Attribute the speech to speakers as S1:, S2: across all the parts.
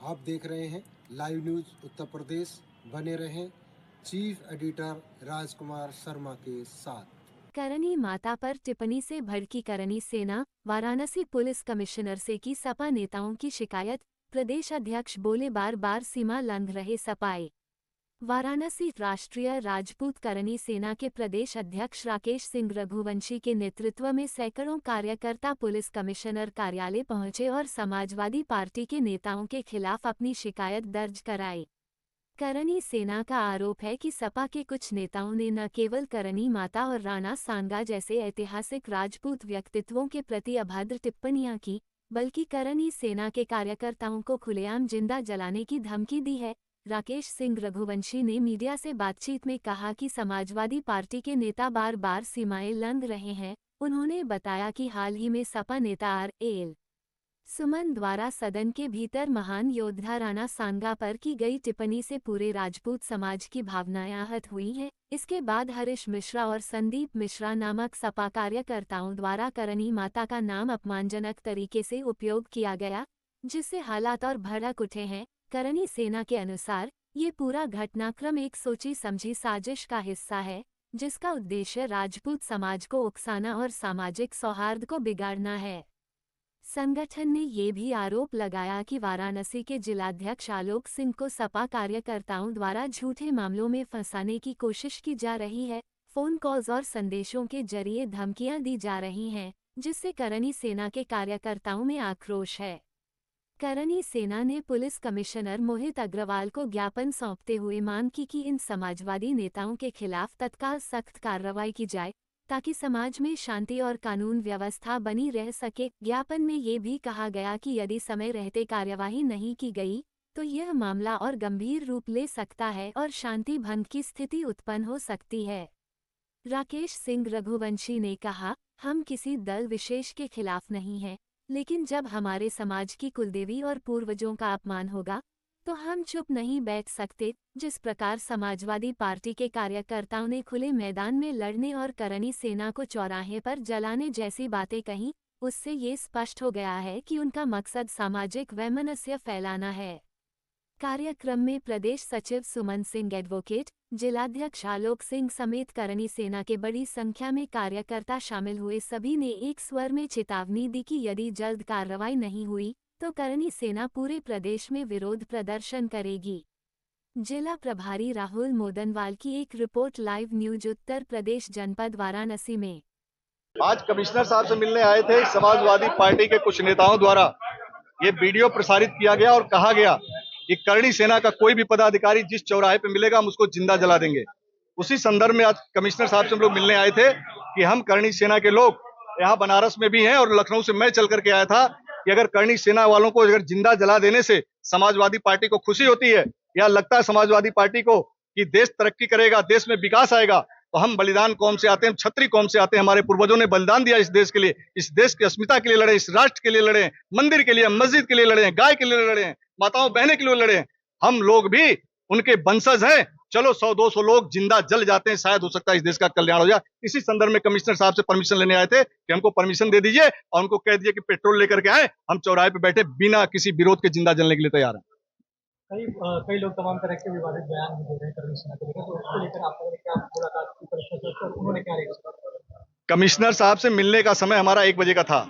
S1: आप देख रहे हैं लाइव न्यूज उत्तर प्रदेश। बने रहें चीफ एडिटर राजकुमार शर्मा के साथ।
S2: करनी माता पर टिप्पणी से भड़की करनी सेना, वाराणसी पुलिस कमिश्नर से की सपा नेताओं की शिकायत। प्रदेश अध्यक्ष बोले बार बार सीमा लंघ रहे सपाए। वाराणसी राष्ट्रीय राजपूत करनी सेना के प्रदेश अध्यक्ष राकेश सिंह रघुवंशी के नेतृत्व में सैकड़ों कार्यकर्ता पुलिस कमिश्नर कार्यालय पहुंचे और समाजवादी पार्टी के नेताओं के खिलाफ अपनी शिकायत दर्ज कराई। करनी सेना का आरोप है कि सपा के कुछ नेताओं ने न केवल करनी माता और राणा सांगा जैसे ऐतिहासिक राजपूत व्यक्तित्वों के प्रति अभद्र टिप्पणियां की, बल्कि करनी सेना के कार्यकर्ताओं को खुलेआम जिंदा जलाने की धमकी दी है। राकेश सिंह रघुवंशी ने मीडिया से बातचीत में कहा कि समाजवादी पार्टी के नेता बार बार सीमाएं लंघ रहे हैं। उन्होंने बताया कि हाल ही में सपा नेता आर.एल. सुमन द्वारा सदन के भीतर महान योद्धा राणा सांगा पर की गई टिप्पणी से पूरे राजपूत समाज की भावनाएं आहत हुई हैं। इसके बाद हरीश मिश्रा और संदीप मिश्रा नामक सपा कार्यकर्ताओं द्वारा करनी माता का नाम अपमानजनक तरीके से उपयोग किया गया, जिससे हालात और भड़क उठे हैं। करनी सेना के अनुसार ये पूरा घटनाक्रम एक सोची समझी साजिश का हिस्सा है, जिसका उद्देश्य राजपूत समाज को उकसाना और सामाजिक सौहार्द को बिगाड़ना है। संगठन ने ये भी आरोप लगाया कि वाराणसी के जिलाध्यक्ष आलोक सिंह को सपा कार्यकर्ताओं द्वारा झूठे मामलों में फंसाने की कोशिश की जा रही है। फोन कॉल्स और संदेशों के जरिए धमकियां दी जा रही हैं, जिससे करनी सेना के कार्यकर्ताओं में आक्रोश है। करनी सेना ने पुलिस कमिश्नर मोहित अग्रवाल को ज्ञापन सौंपते हुए मांग की कि इन समाजवादी नेताओं के खिलाफ तत्काल सख्त कार्रवाई की जाए, ताकि समाज में शांति और कानून व्यवस्था बनी रह सके। ज्ञापन में ये भी कहा गया कि यदि समय रहते कार्यवाही नहीं की गई तो यह मामला और गंभीर रूप ले सकता है और शांति भंग की स्थिति उत्पन्न हो सकती है। राकेश सिंह रघुवंशी ने कहा, हम किसी दल विशेष के खिलाफ नहीं हैं, लेकिन जब हमारे समाज की कुलदेवी और पूर्वजों का अपमान होगा तो हम चुप नहीं बैठ सकते। जिस प्रकार समाजवादी पार्टी के कार्यकर्ताओं ने खुले मैदान में लड़ने और करनी सेना को चौराहे पर जलाने जैसी बातें कहीं, उससे ये स्पष्ट हो गया है कि उनका मकसद सामाजिक वैमनस्य फैलाना है। कार्यक्रम में प्रदेश सचिव सुमन सिंह एडवोकेट, जिलाध्यक्ष आलोक सिंह समेत करनी सेना के बड़ी संख्या में कार्यकर्ता शामिल हुए। सभी ने एक स्वर में चेतावनी दी कि यदि जल्द कार्रवाई नहीं हुई तो करनी सेना पूरे प्रदेश में विरोध प्रदर्शन करेगी। जिला प्रभारी राहुल मोदनवाल की एक report. Live news Uttar Pradesh जनपद वाराणसी में
S3: आज कमिश्नर साहब से मिलने आए थे। समाजवादी पार्टी के कुछ नेताओं द्वारा ये वीडियो प्रसारित किया गया और कहा गया कि करनी सेना का कोई भी पदाधिकारी जिस चौराहे पे मिलेगा हम उसको जिंदा जला देंगे। उसी संदर्भ में आज कमिश्नर साहब से हम लोग मिलने आए थे कि हम करनी सेना के लोग यहाँ बनारस में भी हैं और लखनऊ से मैं चल करके आया था कि अगर करनी सेना वालों को अगर जिंदा जला देने से समाजवादी पार्टी को खुशी होती है या लगता है समाजवादी पार्टी को कि देश तरक्की करेगा, देश में विकास आएगा, तो हम बलिदान कौम से आते हैं, छत्री कौम से आते हैं। हमारे पूर्वजों ने बलिदान दिया इस देश के लिए, इस देश की अस्मिता के लिए लड़े, इस राष्ट्र के लिए लड़े, मंदिर के लिए, मस्जिद के लिए लड़े, गाय के लिए लड़े, माताओं बहने के लिए लड़े। हम लोग भी उनके वंशज हैं। चलो 100-200 लोग जिंदा जल जाते हैं, शायद हो सकता है इस देश का कल्याण हो जाए। इसी संदर्भ में कमिश्नर साहब से परमिशन लेने आए थे कि हमको परमिशन दे दीजिए और उनको कह दीजिए कि पेट्रोल लेकर के आए, हम चौराहे पे बैठे बिना किसी विरोध के जिंदा जलने के लिए तैयार हैं।
S4: कई लोग तमाम तरह के विवादित बयान भी दे रहे हैं करनी सेना को लेकर, तो उसको लेकर आप लोगों ने क्या मुलाकात की परिषद से और उन्होंने क्या रिएक्शन?
S3: कमिश्नर साहब से मिलने का समय हमारा 1 बजे का था,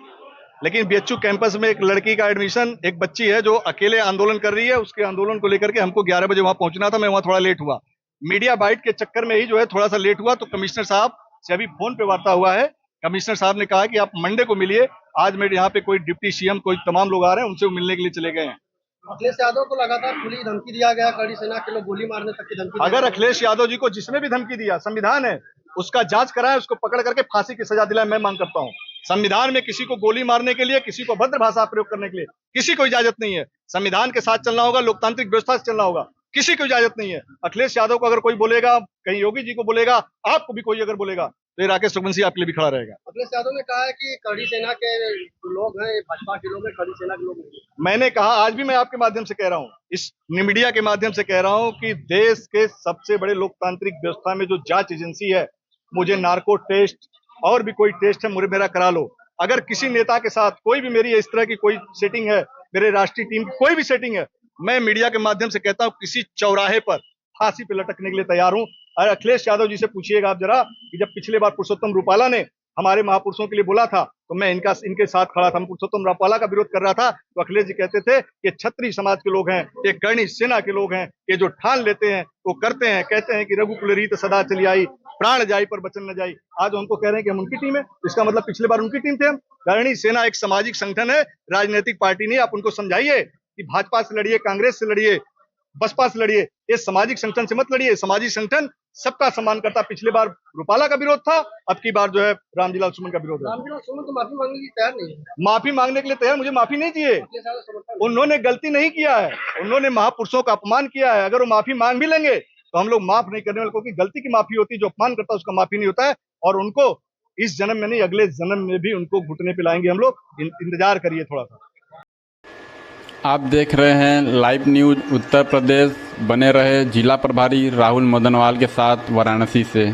S3: लेकिन बीएचयू कैंपस में एक लड़की का एडमिशन, एक बच्ची है जो अकेले आंदोलन कर रही है, उसके आंदोलन को लेकर के हमको 11 बजे वहां पहुंचना था। मैं वहां थोड़ा लेट हुआ, मीडिया बाइट के चक्कर में ही जो है थोड़ा सा लेट हुआ। तो कमिश्नर साहब से अभी फोन पे वार्ता हुआ है। कमिश्नर साहब ने कहा कि आप मंडे को मिलिए। आज मेरे यहाँ पे कोई डिप्टी सीएम, कोई तमाम लोग आ रहे हैं, उनसे मिलने के लिए चले गए हैं।
S4: अखिलेश यादव को लगातार खुली धमकी दिया गया, करनी सेना के लोग गोली मारने तक की धमकी।
S3: अगर अखिलेश यादव जी को जिसने भी धमकी दिया, संविधान है, उसका जांच कराएं, उसको पकड़ करके फांसी की सजा दिलाएं, मैं मांग करता हूं। संविधान में किसी को गोली मारने के लिए, किसी को भद्र भाषा प्रयोग करने के लिए किसी को इजाजत नहीं है। संविधान के साथ चलना होगा, लोकतांत्रिक व्यवस्था से चलना होगा, किसी को इजाजत नहीं है। अखिलेश यादव को अगर कोई बोलेगा, कहीं योगी जी को बोलेगा, आपको भी कोई अगर बोलेगा, तो ये राकेश रघुवंशी आपके लिए भी खड़ा रहेगा।
S4: अखिलेश यादव ने कहा है कि करनी सेना के लोग हैं, भाजपा के लोग हैं, करनी सेना के लोग नहीं।
S3: मैंने कहा, आज भी मैं आपके माध्यम से कह रहा हूं, इस मीडिया के माध्यम से कह रहा हूं कि देश के सबसे बड़े लोकतांत्रिक व्यवस्था में जो जांच एजेंसी है, मुझे नार्को टेस्ट और भी कोई टेस्ट है, मेरा करा लो। अगर किसी नेता के साथ कोई भी मेरी इस तरह की कोई सेटिंग है, मेरे राष्ट्रीय टीम की कोई भी सेटिंग है, मैं मीडिया के माध्यम से कहता हूं, किसी चौराहे पर फांसी पे लटकने के लिए तैयार हूं। और अखिलेश यादव जी से पूछिएगा आप जरा कि जब पिछले बार पुरुषोत्तम रूपाला ने हमारे महापुरुषों के लिए बोला था तो मैं इनके साथ खड़ा था, मैं पुरुषोत्तम रूपाला का विरोध कर रहा था, तो अखिलेश जी कहते थे कि क्षत्रिय समाज के लोग हैं, ये कर्णी सेना के लोग हैं, ये जो ठान लेते हैं वो करते हैं, कहते हैं कि रघुकुल रीत सदा चली आई, प्राण जाई पर वचन न जाई। आज हमको कह रहे हैं कि हम उनकी टीम है, इसका मतलब पिछले बार उनकी टीम थे हम। कर्णी सेना एक सामाजिक संगठन है, राजनीतिक पार्टी नहीं। आप उनको समझाइए कि भाजपा से लड़िए, कांग्रेस से लड़िए, बसपा से लड़िए, ये सामाजिक संगठन से मत लड़िए। सामाजिक संगठन सबका सम्मान करता। पिछले बार रूपाला का विरोध था, अब की बार जो है रामजीलाल सुमन का विरोध है।
S4: रामजीलाल सुमन तो माफी मांगने की तैयार नहीं है।
S3: माफी मांगने के लिए तैयार, मुझे माफी नहीं चाहिए। उन्होंने गलती नहीं किया है, उन्होंने महापुरुषों का अपमान किया है। अगर वो माफी मांग भी लेंगे तो हम लोग माफ नहीं करने वाले, क्योंकि गलती की माफी होती है, जो अपमान करता है उसका माफी नहीं होता है। और उनको इस जन्म में नहीं, अगले जन्म में भी उनको घुटने पे लाएंगे हम लोग। इंतजार करिए थोड़ा सा।
S5: आप देख रहे हैं लाइव न्यूज उत्तर प्रदेश। बने रहे जिला प्रभारी राहुल मदनवाल के साथ वाराणसी से।